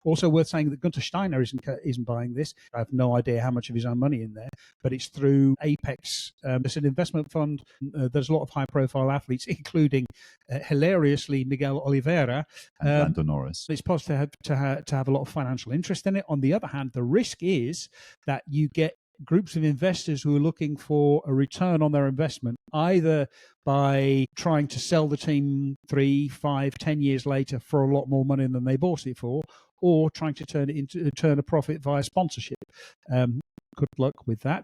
Also worth saying that Guenther Steiner isn't buying this. I have no idea how much of his own money in there, but it's through Apex. It's an investment fund. There's a lot of high-profile athletes, including hilariously Miguel Oliveira. And Lando Norris. It's possible to have a lot of financial interest in it. On the other hand, the risk is that you get groups of investors who are looking for a return on their investment, either by trying to sell the team 3, 5, 10 years later for a lot more money than they bought it for, or trying to turn a profit via sponsorship. Good luck with that.